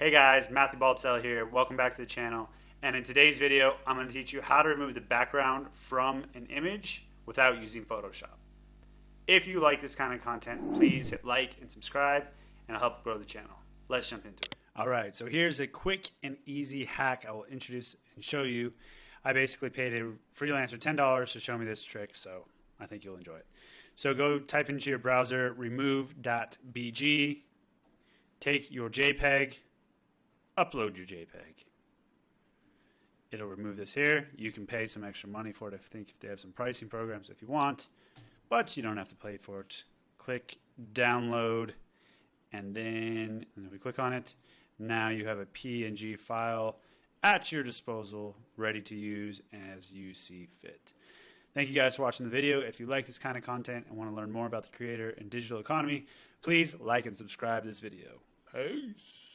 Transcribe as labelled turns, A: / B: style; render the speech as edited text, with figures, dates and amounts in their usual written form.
A: Hey guys, Matthew Baltzell here. Welcome back to the channel. And in today's video, I'm going to teach you how to remove the background from an image without using Photoshop. If you like this kind of content, please hit like and subscribe, and it'll help grow the channel. Let's jump into it. All right, so here's a quick and easy hack I will introduce and show you. I basically paid a freelancer $10 to show me this trick, so I think you'll enjoy it. So go type into your browser remove.bg, take your JPEG, upload your JPEG. It'll remove this here. You can pay some extra money for it if they have some pricing programs if you want, but you don't have to pay for it. Click download, and then if we click on it, now you have a PNG file at your disposal, ready to use as you see fit. Thank you guys for watching the video. If you like this kind of content and want to learn more about the creator and digital economy, please like and subscribe this video. Peace.